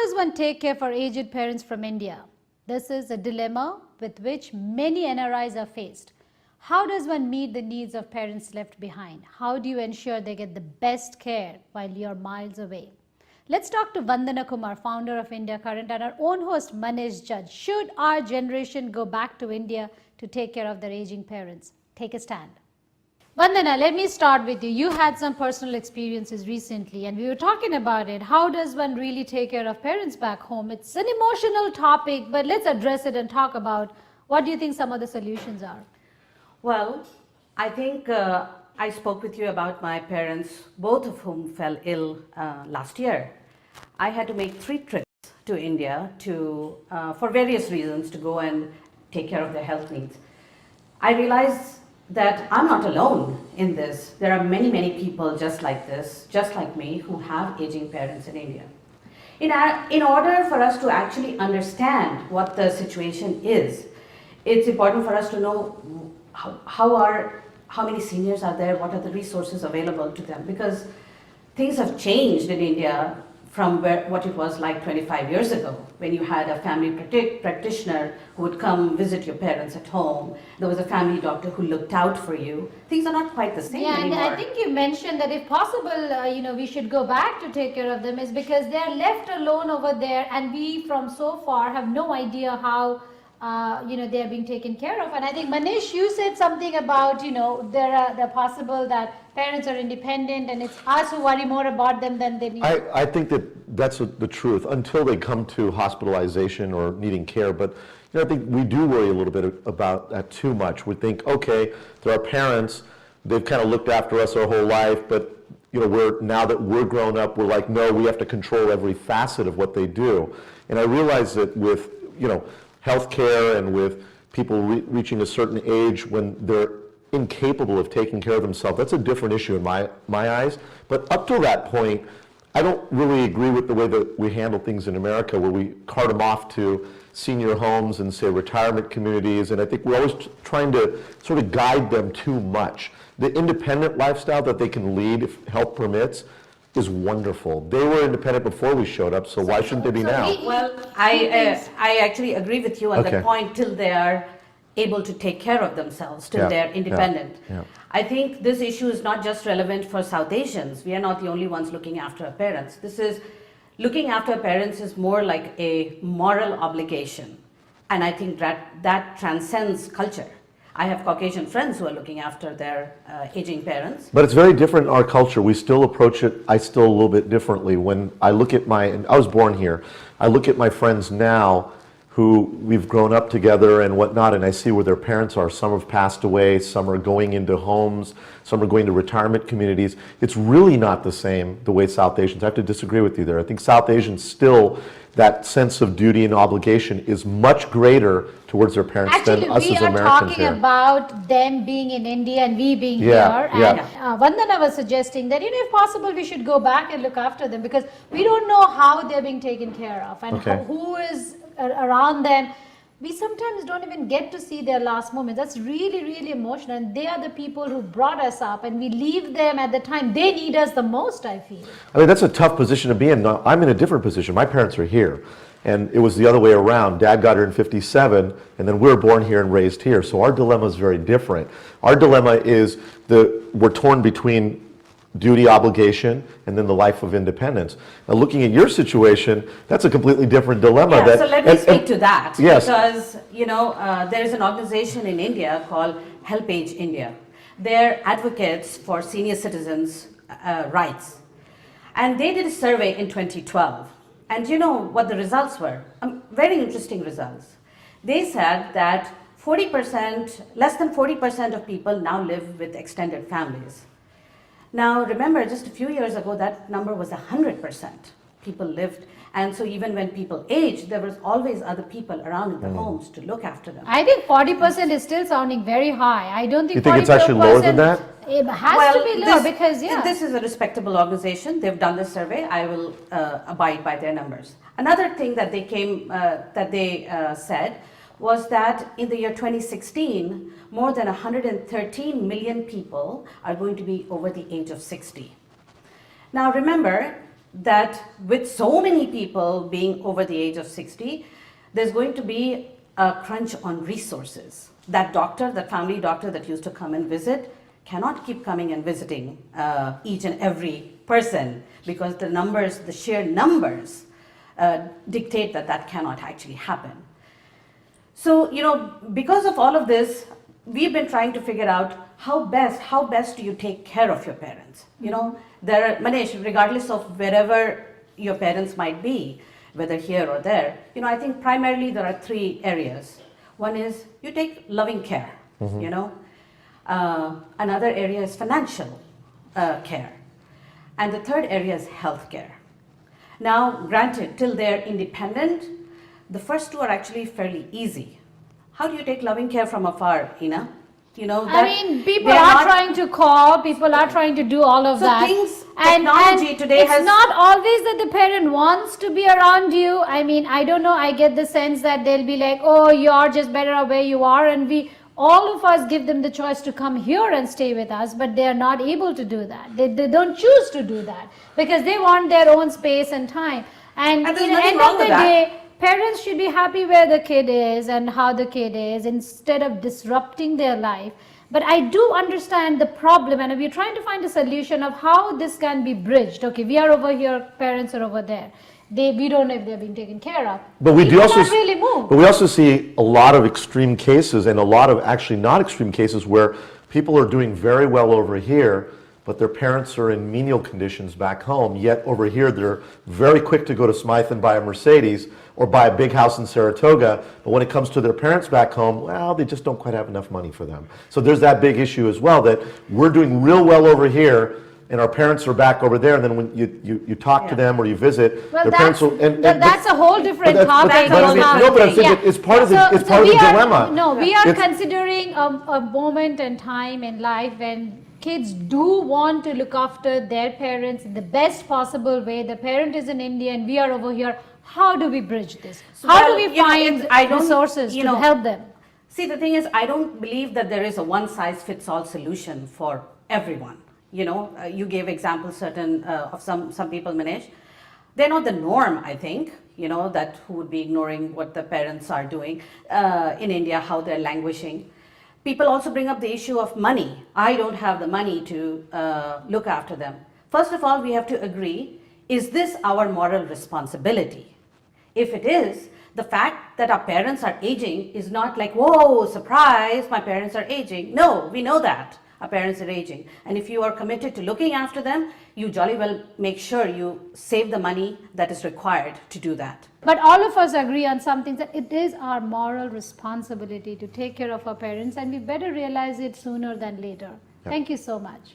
does one take care for aged parents from India? This is a dilemma with which many NRIs are faced. How does one meet the needs of parents left behind? How do you ensure they get the best care while you're miles away? Let's talk to Vandana Kumar, founder of India Current, and our own host Manish Judge. Should our generation go back to India to take care of their aging parents? Take a stand. Vandana, let me start with you. You had some personal experiences recently and we were talking about it. How does one really take care of parents back home? It's an emotional topic, but let's address it and talk about what do you think some of the solutions are? Well, I think I spoke with you about my parents, both of whom fell ill last year. I had to make 3 trips to India for various reasons to go and take care of their health needs. I realized that I'm not alone in this. There are many, many people just like this, just like me, who have aging parents in India. In order for us to actually understand what the situation is, it's important for us to know how many seniors are there, what are the resources available to them, because things have changed in India from what it was like 25 years ago, when you had a family practitioner who would come visit your parents at home. There was a family doctor who looked out for you. Things are not quite the same anymore. And I think you mentioned that if possible, we should go back to take care of them, is because they're left alone over there, and we from so far have no idea how they are being taken care of. And I think Manish, you said something about they're possible that parents are independent and it's us who worry more about them than they need. I think that's the truth until they come to hospitalization or needing care. But I think we do worry a little bit about that too much. We think, okay, they're our parents, they've kind of looked after us our whole life, but now that we're grown up, we're like, no, we have to control every facet of what they do. And I realize that with healthcare and with people reaching a certain age when they're incapable of taking care of themselves, that's a different issue in my eyes. But up till that point, I don't really agree with the way that we handle things in America, where we cart them off to senior homes and say retirement communities, and I think we're always trying to sort of guide them too much. The independent lifestyle that they can lead, if health permits, is wonderful. They were independent before we showed up, so why shouldn't they be now? Well, I actually agree with you on that point, till they are able to take care of themselves, till they're independent. Yeah. I think this issue is not just relevant for South Asians. We are not the only ones looking after our parents. Looking after our parents is more like a moral obligation. And I think that transcends culture. I have Caucasian friends who are looking after their aging parents. But it's very different in our culture. We still approach it, a little bit differently. When I look at I was born here, I look at my friends now who we've grown up together and whatnot, and I see where their parents are. Some have passed away, some are going into homes, some are going to retirement communities. It's really not the same the way South Asians. I have to disagree with you there. I think South Asians still, that sense of duty and obligation is much greater towards their parents than us as Americans here. Actually, we are talking about them being in India and we being here. And Vandana was suggesting that, if possible, we should go back and look after them, because we don't know how they're being taken care of and who is around them. We sometimes don't even get to see their last moments. That's really, really emotional. And they are the people who brought us up, and we leave them at the time they need us the most, I feel. I mean, that's a tough position to be in. I'm in a different position. My parents are here. And it was the other way around. Dad got her in 57, and then we were born here and raised here. So our dilemma is very different. Our dilemma is we're torn between duty, obligation, and then the life of independence. Now, looking at your situation, that's a completely different dilemma. Yeah, so let me speak to that. Yes. Because, there is an organization in India called Help Age India. They're advocates for senior citizens' rights. And they did a survey in 2012. And you know what the results were? Very interesting results. They said that less than 40% of people now live with extended families. Now, remember, just a few years ago, that number was 100%. People lived, and so even when people aged, there was always other people around in the homes to look after them. I think 40% is still sounding very high. I don't think you think it's actually lower than that? It has to be lower because, this is a respectable organization. They've done this survey. I will abide by their numbers. Another thing that they said was that in the year 2016, more than 113 million people are going to be over the age of 60. Now remember, that with so many people being over the age of 60, there's going to be a crunch on resources. That doctor, that family doctor that used to come and visit, cannot keep coming and visiting each and every person, because the numbers, the sheer numbers, dictate that that cannot actually happen. So, because of all of this, we've been trying to figure out how best do you take care of your parents. There are, Manish, regardless of wherever your parents might be, whether here or there, I think primarily there are three areas. One is you take loving care, another area is financial care, and the third area is health care. Now, granted, till they're independent, the first two are actually fairly easy. How do you take loving care from afar, Ina? People are trying to call, people are trying to do all of that. Technology today it's not always that the parent wants to be around you. I don't know, I get the sense that they'll be like, oh, you're just better where you are, and all of us give them the choice to come here and stay with us, but they are not able to do that. They don't choose to do that because they want their own space and time. And at the end of the day, parents should be happy where the kid is and how the kid is instead of disrupting their life. But I do understand the problem, and we're trying to find a solution of how this can be bridged. Okay, we are over here, parents are over there. We don't know if they're being taken care of. But we really move. But we also see a lot of extreme cases and a lot of actually not extreme cases where people are doing very well over here, but their parents are in menial conditions back home, yet over here they're very quick to go to Smythe and buy a Mercedes or buy a big house in Saratoga, but when it comes to their parents back home, well, they just don't quite have enough money for them. So there's that big issue as well, that we're doing real well over here, and our parents are back over there, and then when you talk to them or you visit, their parents will... That's a whole different topic. It's part of the dilemma. No, we are considering a moment and time in life when kids do want to look after their parents in the best possible way. The parent is in India and we are over here. How do we bridge this? How do we find resources to help them? See, the thing is, I don't believe that there is a one-size-fits-all solution for everyone. You gave examples of some people, Manish. They're not the norm, I think, that who would be ignoring what the parents are doing in India, how they're languishing. People also bring up the issue of money. I don't have the money to look after them. First of all, we have to agree, is this our moral responsibility? If it is, the fact that our parents are aging is not like, whoa, surprise, my parents are aging. No, we know that our parents are aging. And if you are committed to looking after them, you jolly well make sure you save the money that is required to do that. But all of us agree on something, that it is our moral responsibility to take care of our parents, and we better realize it sooner than later. Thank you so much.